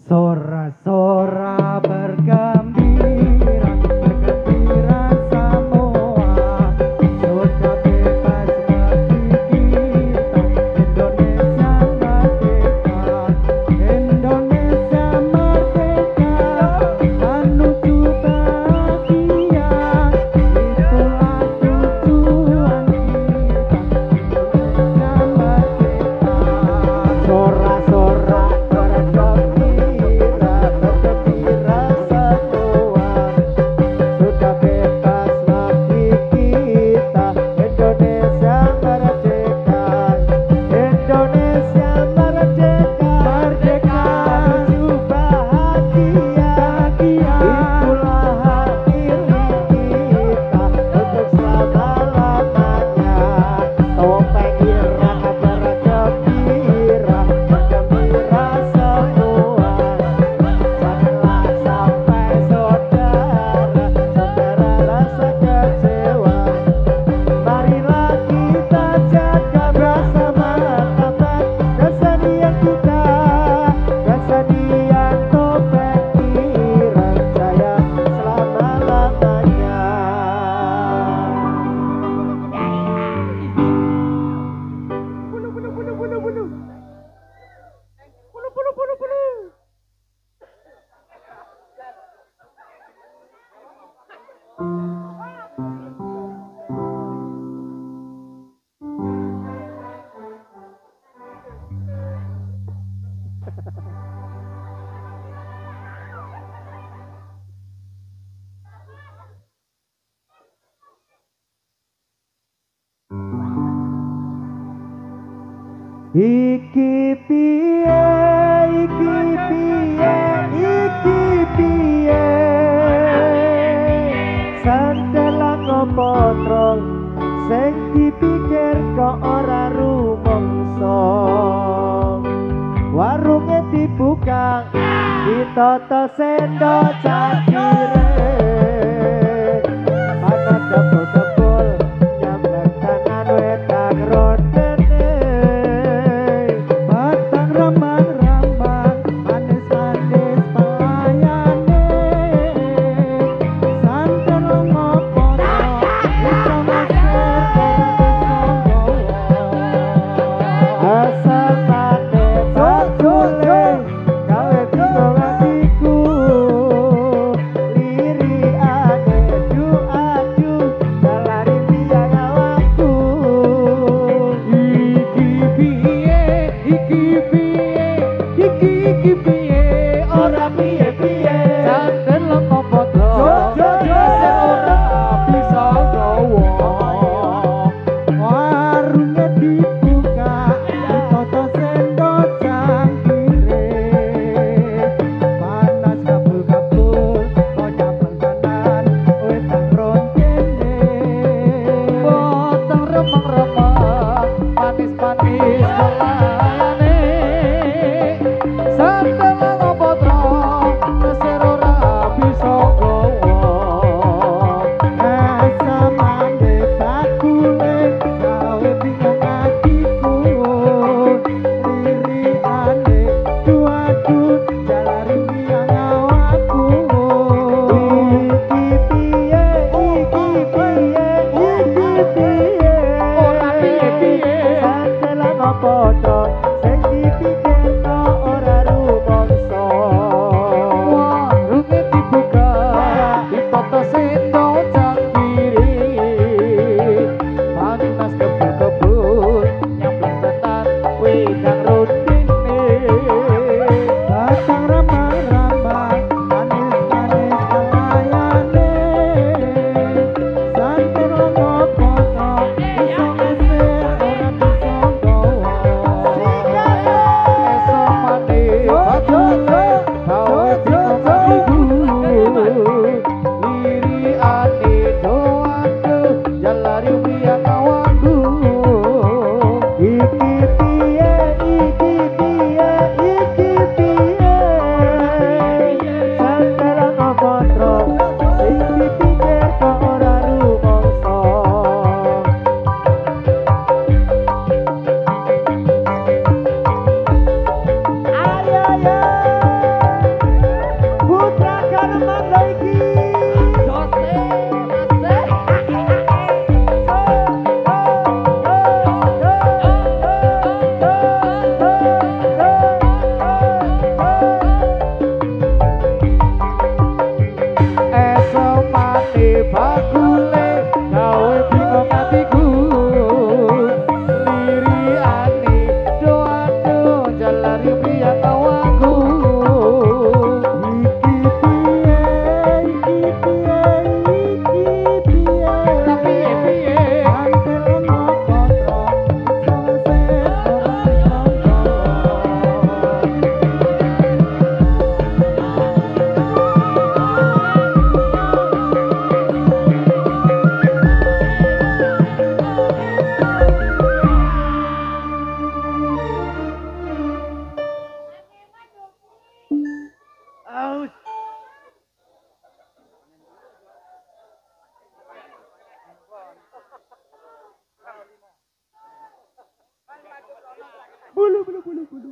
Sora-sora bergembira, bergembira semua. Sudah bebas bagi kita, Indonesia merdeka. Indonesia merdeka, menuju bahagia. Itulah tujuan kita, Indonesia merdeka. Sora-sora bergembira, bergembira semua. Sudah bebas bagi kita, Indonesia merdeka. Indonesia merdeka, merdeka, menuju bahagia. Itulah hak milik kita untuk selama-lamanya. Topeng irang bergembira, bergembira semua. Janganlah sampai saudara rasa kecewa. Marilah kita jaga bersama topeng kesenian kita, kesenian topeng irang jaya selama-lamanya. Iki piye, iki piye, iki piye. Santelan ngopotrol, sing dipikir kok ora rumangsa. Warunge dibuka, ditata sendok cakire. Panas debul-debul, nyamlek tangan wetan rondene. Batang rambang-rambang, manis-manis pelayane. Santen ngopo-ngopo, iso mesir asal mate bojone, gawe bingung hatiku. Liriane adu-adu, jalari biaya waktu. Iki piye, iki piye, iki piye, ora piye-piye. Santen lemah potong, ora bisa gawa. Warungnya dibuka, ditata sendok cangkire. Panas kabul-kabul, koyak penganan, wetan rondene. Potong remang-remang, manis-manis pelayane. Santen lemah potong, mesir ora bisa gawa. Asam ambek bakule, gawe bingung hatiku. Liriane adu-adu, jalari biang awakku. Iki piye, iki piye, iki piye. Ora piye-piye. Santen lemah potong, sing dipikir kok ora rumangsa. Warunge dibuka, ditata sendok cangkire. Panas kebul-kebul, nyamplek tenan wedang rondene. Batang rambang-rambang, manis-manis pelayane. Santen ngopo-ngopo, iso mesir ora bisa gawa. Esok mati bojone, gawe bingung hatiku. Liriane doaku, jalari biang awakku. Iki piye, iki piye, iki piye. Aus. Bulu bulu bulu bulu.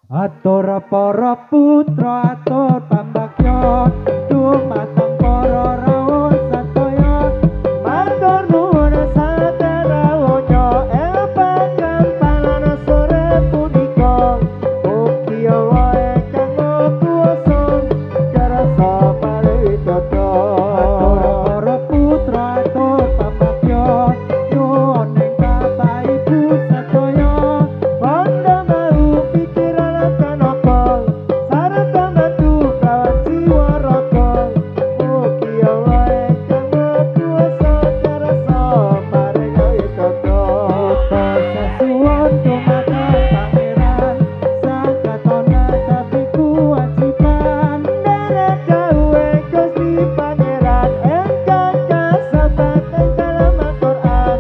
Atur para putra atur pambagya dumateng para rawuh satya matur nuwun saterawanya ing pangampalan sore punika mugi wae kang kuwasa karasa paridata atur para putra atur pambagya nyuwun ing bapak ibu satya pandha mau pikiran kanaka sarta mantu kawan jiwa raga mugi wae kang kuwasa karasa paring tata sasuwun dumateng pangeran sang katona tapi kewajiban derek gawe Gusti pangeran engkang kasabat ing dalam Al-Qur'an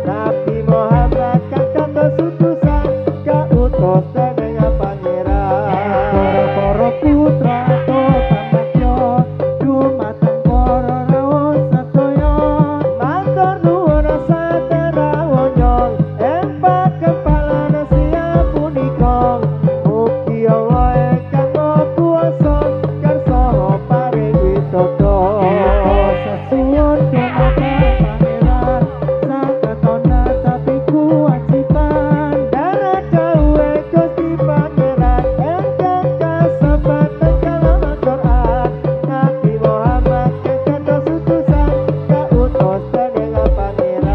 Nabi Muhammad kang kados utusan kautus dening pangeran para putra atur pambagya dumateng para rawuh sadaya matur nuwun saterawanya ing pakempalan siang punika mugi wae kang kuwasa karsa paring wisata sasuwun dumateng pangeran sang katona tapi kewajiban derek gawe Gusti pangeran engkang kasabat ing dalam Al-Qur'an Nabi Muhammad kang kados utusan kautus dening pangeran.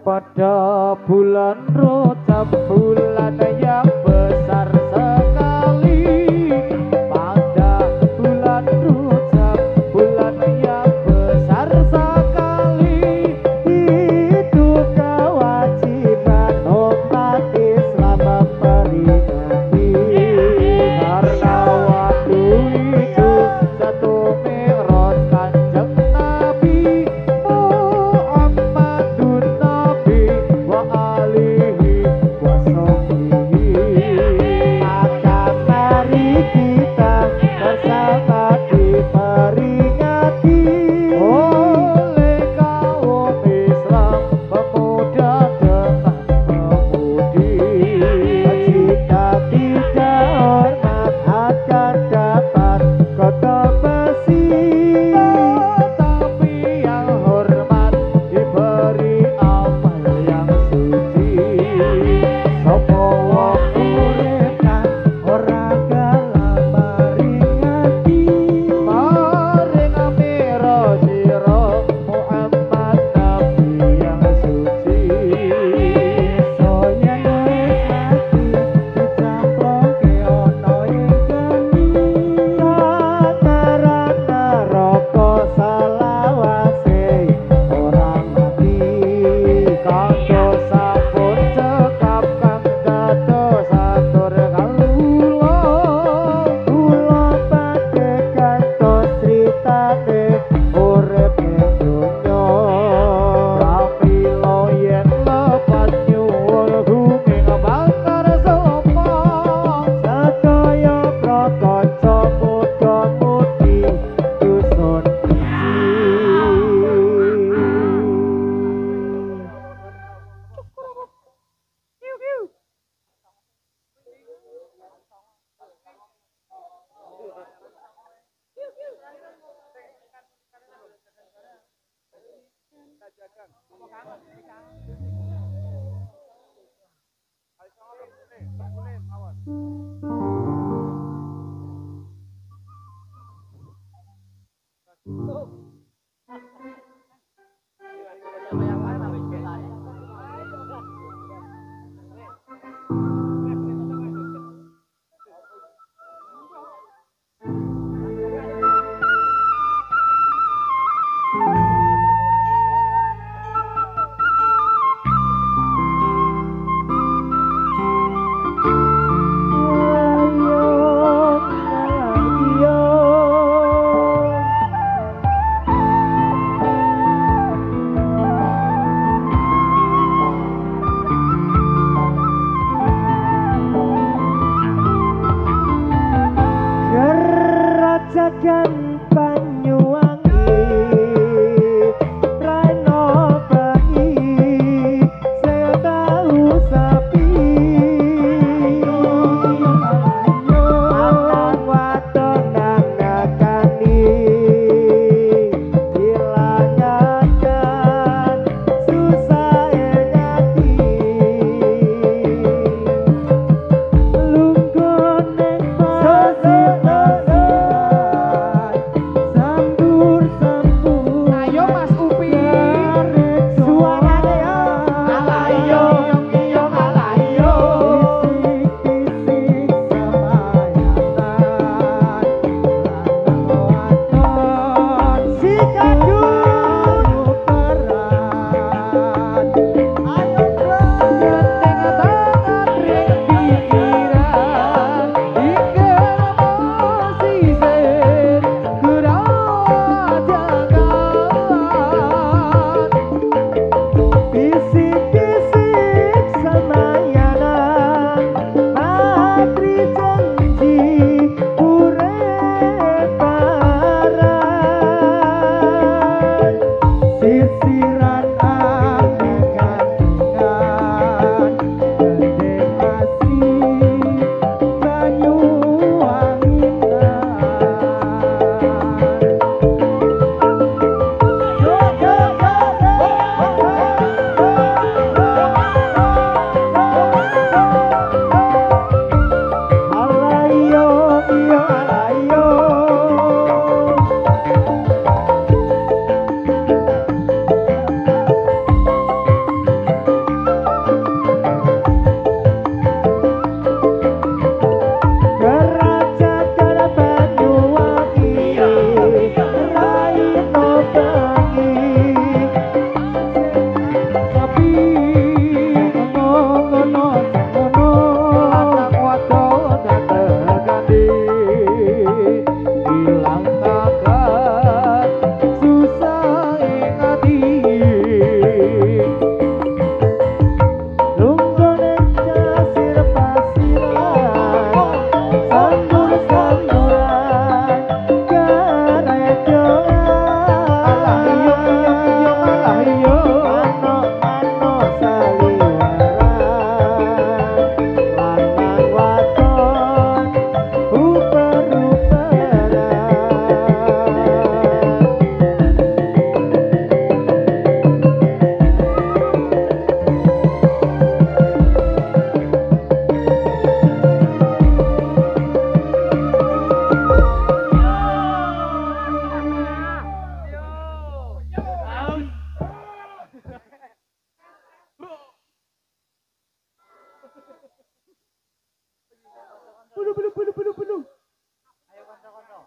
Pada bulan Rajab, bulan yang besar sekali. Pada bulan Rajab, bulan yang besar sekali. Itu kewajiban umat Islam memperingati. Karena waktu itu satu Mi'raj Kanjeng Nabi Muhammadun Nabi wa alihi wa sahbihi. Penuh. Ayo kanca-kanca.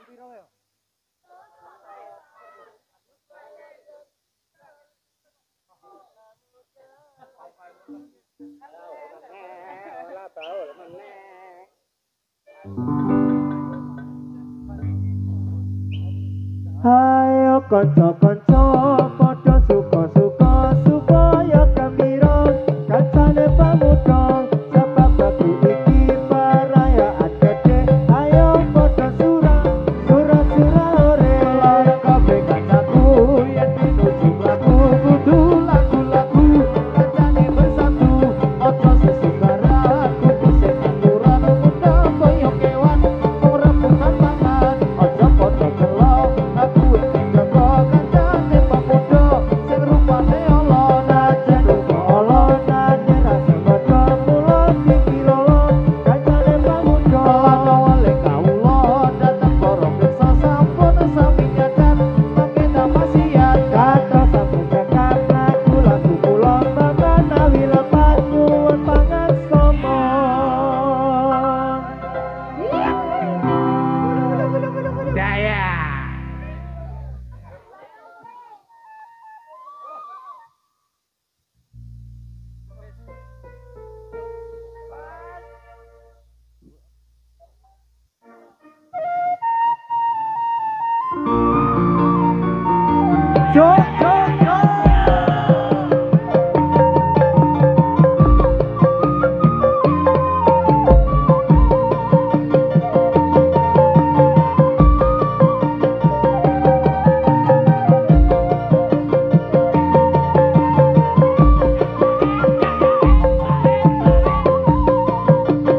Piro ya? Ora baul meneh. Ayo kanca-kanca padha suka-suka supaya gembira kancane pamuda sebab aku iki perayaan gede. Ayo padha surah ore kabeh kancaku yen menuju mlaku kudu lagu-lagu kancane bersatu ojo sesukaran kudu sing aturan muda koyo kewan ora bukan mangan ojo padha kelo aku jaga kancane pamuda sing rupane ala najan rupa ala najan rasa padha mula dikirolo kancane pamuda awale kawula dateng para pirsa sampun sami nyadar mangke tamasiat kata sampun cekak lagu kula manawi lepas nuwun pangan somo daya.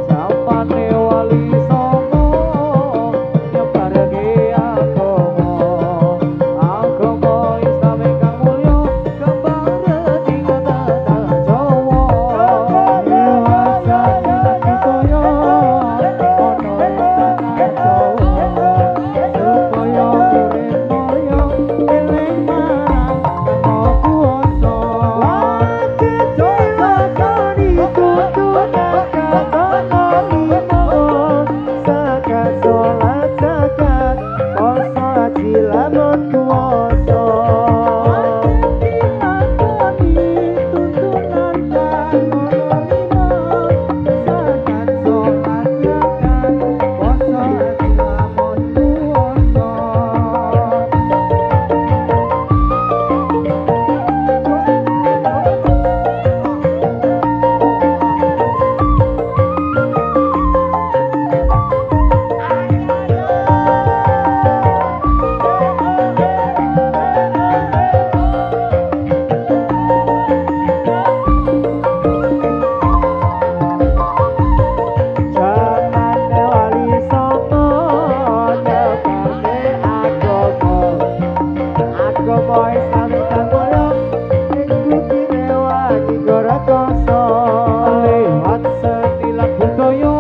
Samane wali songo nyebarke agama Islam ingkang mulya kembang reting tanah Jawa dewasa kita ono tanah Jawa supaya urip mulya eling marang Sang Kuwasa wajib dilakoni tuntunan agama zakat sholat zakat poso haji lamun puasa dilakoni tuntunan agama zakat sholat zakat poso haji lamun puasa. Jamane wali songo nyebane agama Islam ingkang mulya ikuti rewani gorakoso lewat seni lan budaya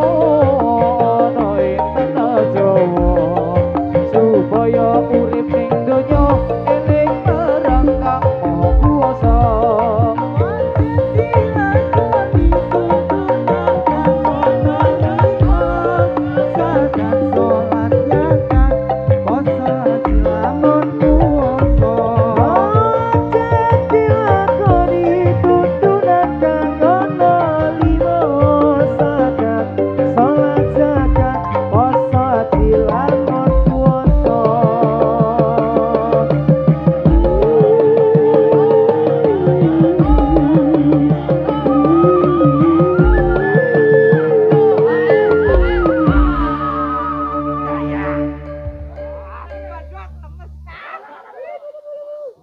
ana ing tanah Jawa supaya urip ning donya eling marang Kang Maha Kuwasa wajib dilakoni tuntunan agama zakat sholat zakat poso haji lamun puasa wajib dilakoni tuntunan agama zakat sholat zakat poso haji lamun puasa.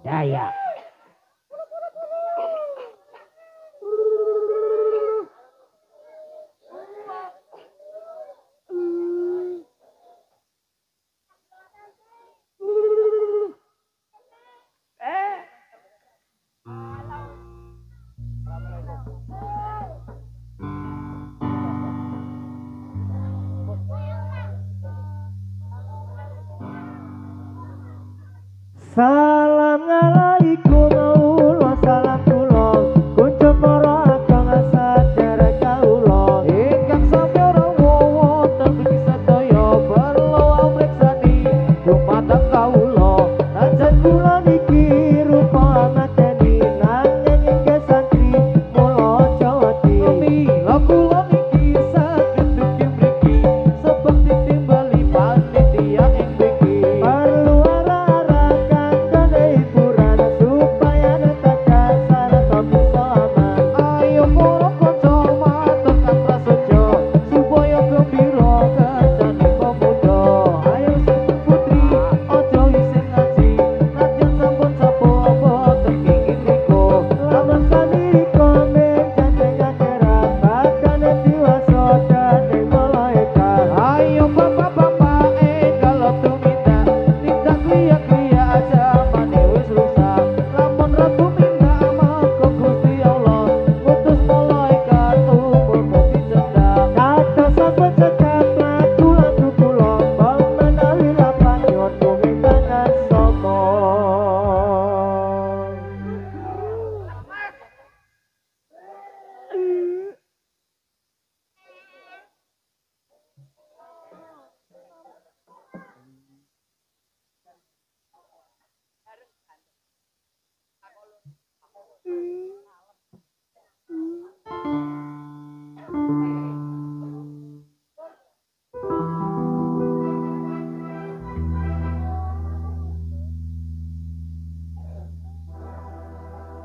Daya. Salam alaikum wa salam kula kunjuk para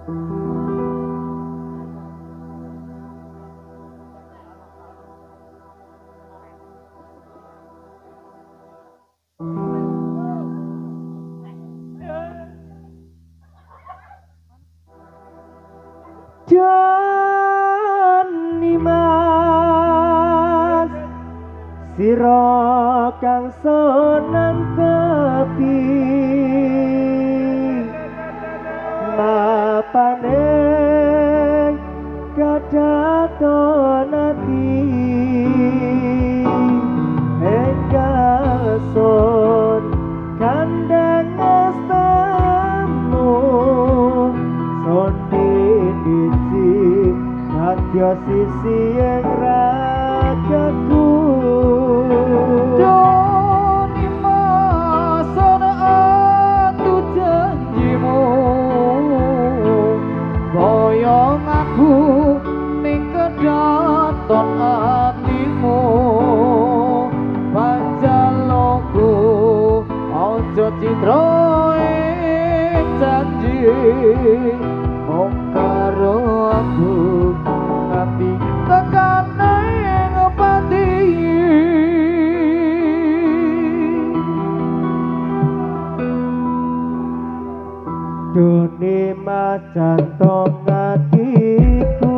Jani mas sira kang seneng tepi mapane kadaton ati enggason kandang astemu sonde disi kadya sisi ing ragaku Doni masana atu janjimu boyong aku ning kedaton atimu panjalku ojo citra ing janji mung karo aku nganti tekane ngepati Dune macan tong atiku